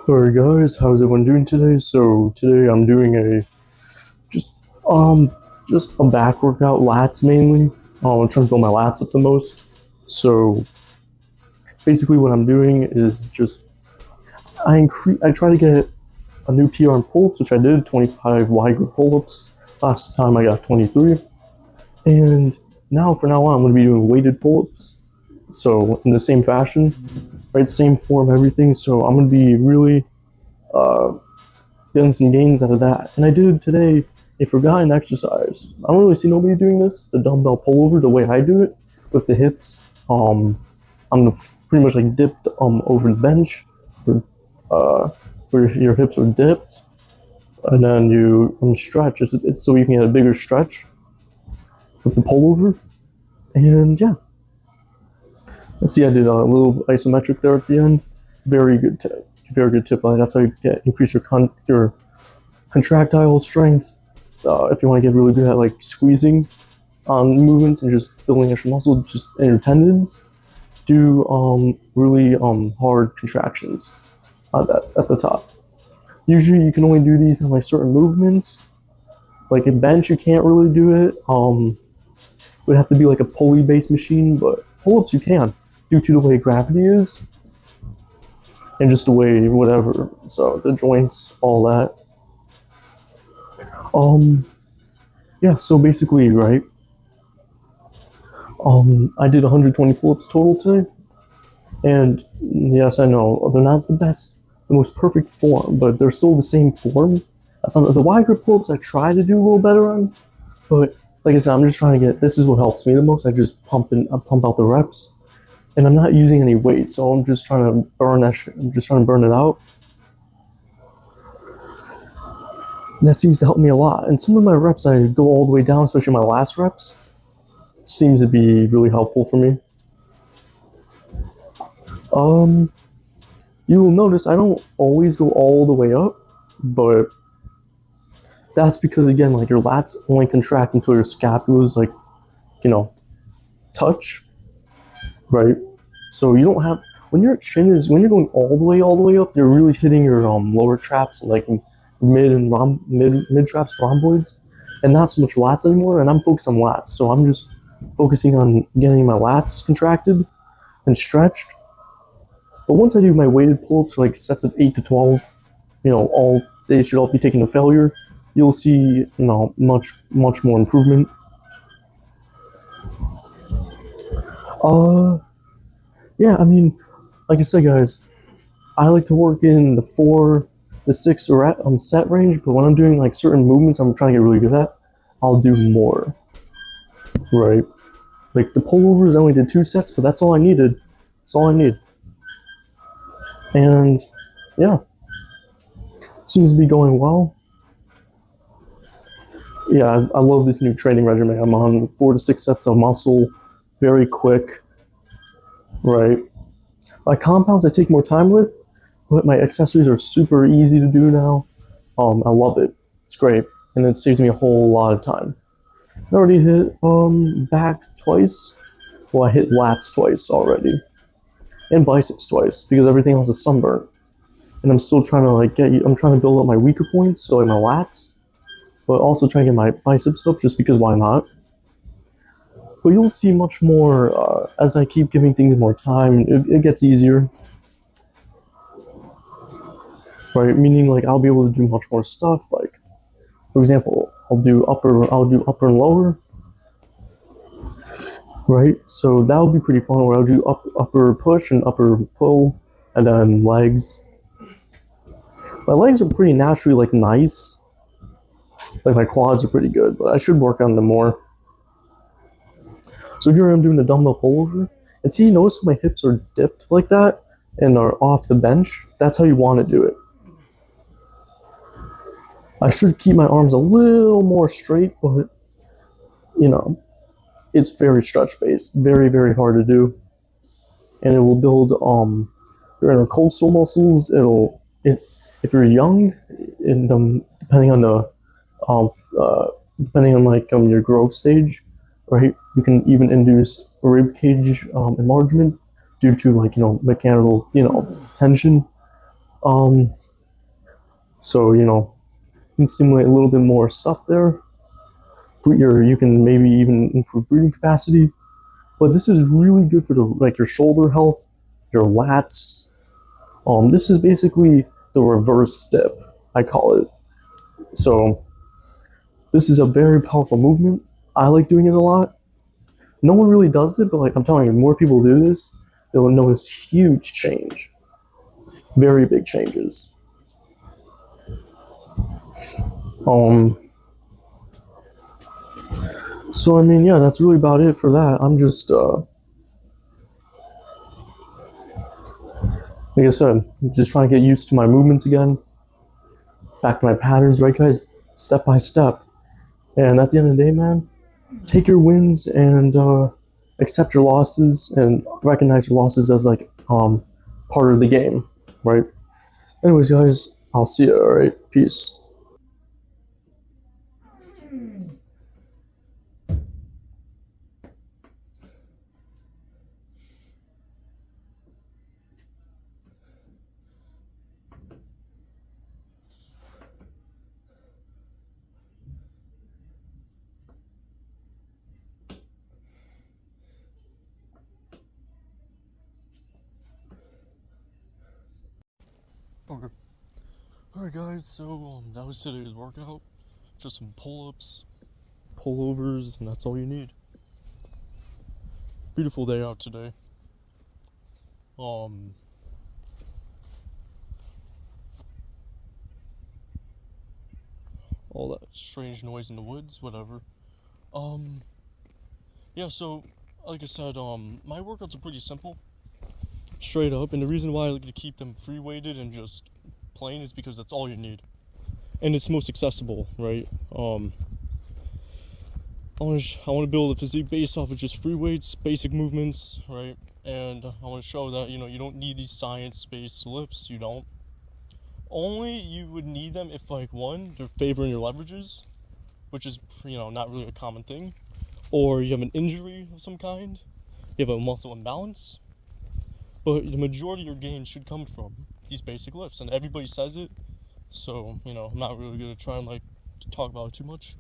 Alright guys, how's everyone doing today? So today I'm doing just um just a back workout, lats mainly. I'm trying to build my lats up the most. So basically what I'm doing is just I try to get a new PR in pull-ups, which I did, 25 wide grip pull-ups. Last time I got 23. And from now on I'm gonna be doing weighted pull-ups. So in the same fashion, right? Same form, everything. So I'm gonna be really uh getting some gains out of that. And I did today a forgotten exercise. I don't really see nobody doing this, the dumbbell pullover, the way I do it, with the hips. I'm pretty much like dipped over the bench, where, uh, where your hips are dipped, and then you stretch. It's so you can get a bigger stretch with the pullover. And yeah, let's see. I did a little isometric there at the end. Very good tip. Very good tip. That's how you increase your contractile strength. If you want to get really good at like squeezing on movements and just building extra muscle just in your tendons, do really hard contractions at the top. Usually you can only do these in like certain movements. Like in bench you can't really do it. It would have to be like a pulley based machine, but pull-ups you can, due to the way gravity is and just the way whatever. So the joints, all that. Yeah, so basically, right, I did 120 pull-ups total today, and yes, I know they're not the best, the most perfect form, but they're still the same form. That's not the wide grip pull-ups. I try to do a little better on, but like I said, I'm just trying to get. This is what helps me the most. I pump out the reps, and I'm not using any weight, so I'm just trying to burn that shit. I'm just trying to burn it out. And that seems to help me a lot. And some of my reps, I go all the way down, especially my last reps. Seems to be really helpful for me. You will notice I don't always go all the way up, but that's because again, like your lats only contract until your scapulas like, you know, touch, right? So you don't have when your chin is when you're going all the way up, you're really hitting your lower traps, like mid traps, rhomboids, and not so much lats anymore. And I'm focused on lats, so I'm just focusing on getting my lats contracted and stretched. But once I do my weighted pull-ups, like sets of 8 to 12, all they should all be taken to failure. You'll see, much more improvement. Yeah, I mean, like I said, guys, I like to work in the 4 to 6 set range, but when I'm doing like certain movements I'm trying to get really good at, I'll do more, right? Like the pullovers, I only did 2 sets, but that's all I needed. That's all I need. And yeah, seems to be going well. Yeah, I love this new training regimen. I'm on 4 to 6 sets of muscle, very quick, right? My compounds I take more time with, but my accessories are super easy to do now. I love it. It's great, and it saves me a whole lot of time. I already hit back twice. Well, I hit lats twice already, and biceps twice because everything else is sunburnt. And I'm still trying to I'm trying to build up my weaker points, so like my lats, but also trying to get my biceps up just because why not? But you'll see much more as I keep giving things more time. It gets easier, right? Meaning like I'll be able to do much more stuff. Like for example, I'll do upper and lower, right? So that would be pretty fun. Where I'll do upper push and upper pull, and then legs. My legs are pretty naturally like nice. Like my quads are pretty good, but I should work on them more. So here I'm doing the dumbbell pullover, and see, notice how my hips are dipped like that and are off the bench. That's how you want to do it. I should keep my arms a little more straight, but it's very stretch based, very very hard to do, and it will build your intercostal muscles. If you're young, and depending on the depending on your growth stage, right? You can even induce rib cage enlargement due to mechanical tension. Um, so you can stimulate a little bit more stuff there. You can maybe even improve breathing capacity. But this is really good for your shoulder health, your lats. This is basically the reverse dip, I call it. So this is a very powerful movement. I like doing it a lot. No one really does it, but I'm telling you, more people do this, they will notice huge change, very big changes. Um, so I mean, yeah, that's really about it for that. I'm just, like I said, just trying to get used to my movements again, back to my patterns, right, guys? Step by step. And at the end of the day, man, take your wins and accept your losses and recognize your losses as part of the game, right? Anyways, guys, I'll see you. All right, peace. Okay. Alright guys, so that was today's workout. Just some pull-ups, pullovers, and that's all you need. Beautiful day out today. All that strange noise in the woods, whatever. Yeah, so like I said, my workouts are pretty simple. Straight up, and the reason why I like to keep them free weighted and just plain is because that's all you need. And it's most accessible, right? I want to build a physique based off of just free weights, basic movements, right? And I want to show that you don't need these science-based lifts. You don't. Only you would need them if one, they're favoring your leverages, which is not really a common thing, or you have an injury of some kind, you have a muscle imbalance. But the majority of your gain should come from these basic lifts, and everybody says it. So I'm not really gonna try and talk about it too much.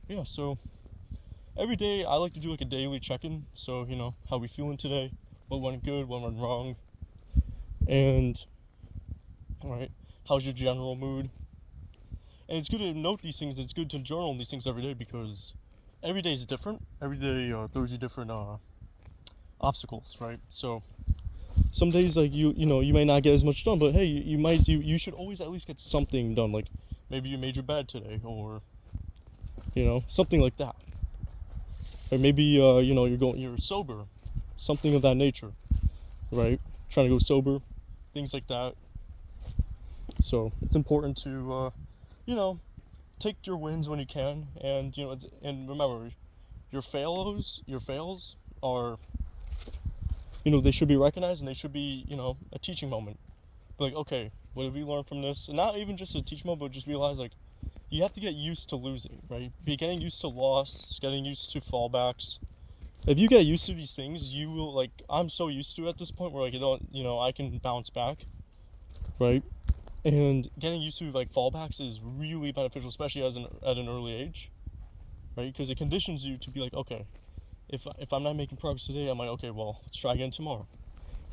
Yeah, so every day I like to do a daily check-in, so how we feeling today, what went good, what went wrong, and alright, how's your general mood. And it's good to note these things, it's good to journal these things every day, because every day is different. Every day throws you different obstacles, right? So some days you may not get as much done, but hey, you should always at least get something done. Maybe you made your bed today, or something like that. Or maybe you're sober, something of that nature, right? Trying to go sober, things like that. So it's important to take your wins when you can, and and remember, your fails are they should be recognized, and they should be a teaching moment. Okay, what have we learned from this? And not even just a teaching moment, but just realize you have to get used to losing, right? Be getting used to loss, getting used to fallbacks. If you get used to these things, you will I'm so used to it at this point where I can bounce back, right? And getting used to fallbacks is really beneficial, especially at an early age, right? Because it conditions you to be okay, if I'm not making progress today, I'm okay, well, let's try again tomorrow,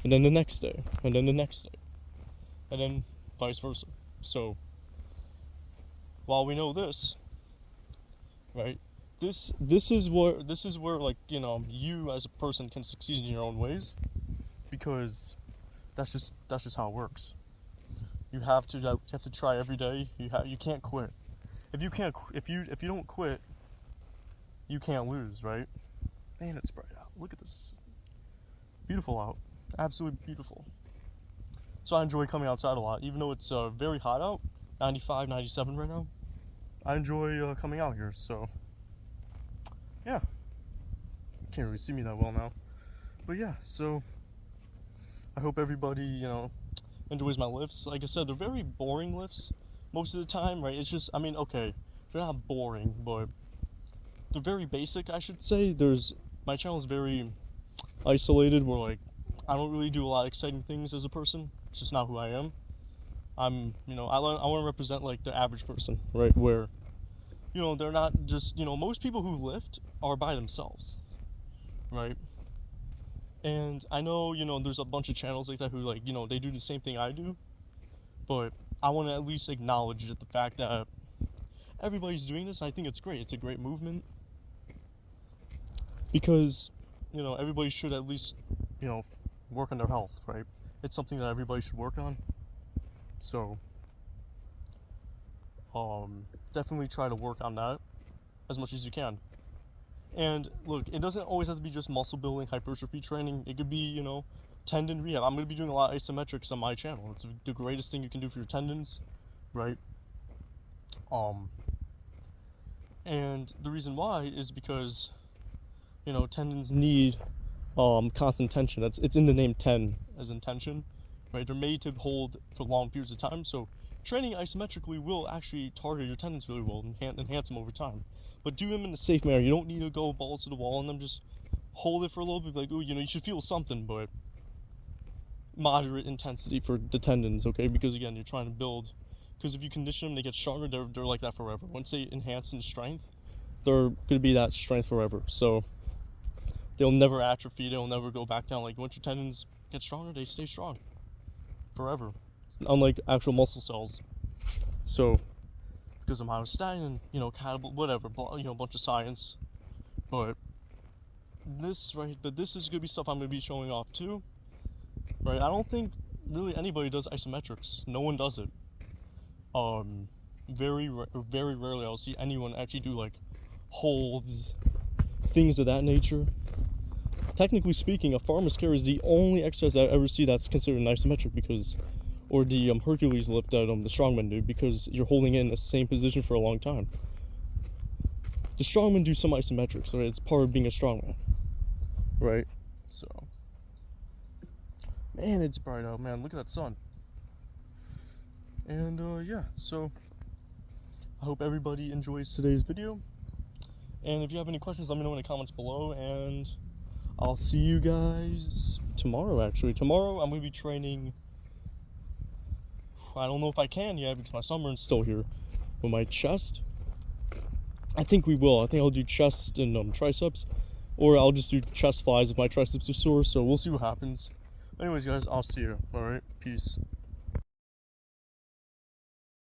and then the next day, and then the next day, and then vice versa. So while we know this, right, this is where you as a person can succeed in your own ways, because that's just how it works. You have to try every day. You can't quit. If you don't quit, you can't lose, right? Man, it's bright out. Look at this. Beautiful out. Absolutely beautiful. So I enjoy coming outside a lot, even though it's very hot out, 95, 97 right now. I enjoy coming out here. So yeah, you can't really see me that well now, but yeah. So I hope everybody enjoys my lifts. Like I said, they're very boring lifts most of the time, right? It's just, okay, they're not boring, but they're very basic, I should say. My channel is very isolated, where I don't really do a lot of exciting things as a person. It's just not who I am. I want to represent like the average person, right? Where, they're not just, most people who lift are by themselves, right? And I know, there's a bunch of channels like that who, like, they do the same thing I do, but I want to at least acknowledge the fact that everybody's doing this. I think it's great. It's a great movement because, everybody should at least, work on their health, right? It's something that everybody should work on. So, definitely try to work on that as much as you can. And look, it doesn't always have to be just muscle building, hypertrophy training. It could be, tendon rehab. I'm going to be doing a lot of isometrics on my channel. It's the greatest thing you can do for your tendons, right? And the reason why is because, tendons need constant tension. It's in the name ten, as in tension, right? They're made to hold for long periods of time. So training isometrically will actually target your tendons really well and enhance them over time. But do them in a safe manner. You don't need to go balls to the wall and then just hold it for a little bit. Like, oh, you should feel something, but moderate intensity for the tendons, okay? Because again, you're trying to build. Because if you condition them, they get stronger. They're like that forever. Once they enhance in strength, they're going to be that strength forever. So they'll never atrophy. They'll never go back down. Like, once your tendons get stronger, they stay strong forever. Unlike actual muscle cells. So, because of myostatin and, whatever, a bunch of science. But this is going to be stuff I'm going to be showing off too. Right? I don't think really anybody does isometrics. No one does it. Very rarely I'll see anyone actually do like holds, things of that nature. Technically speaking, a farmer's carry is the only exercise I ever see that's considered an isometric, or the Hercules lift that the strongmen do, because you're holding it in the same position for a long time. The strongmen do some isometrics, right? It's part of being a strongman, right? So, man, it's bright out, man. Look at that sun. And yeah, so I hope everybody enjoys today's video. And if you have any questions, let me know in the comments below, and I'll see you guys tomorrow, actually. Tomorrow I'm going to be training, I don't know if I can yet because my sunburn's still here, but my chest, I think we will. I think I'll do chest and triceps, or I'll just do chest flies if my triceps are sore, so we'll see what happens. Anyways, guys, I'll see you. Alright, peace.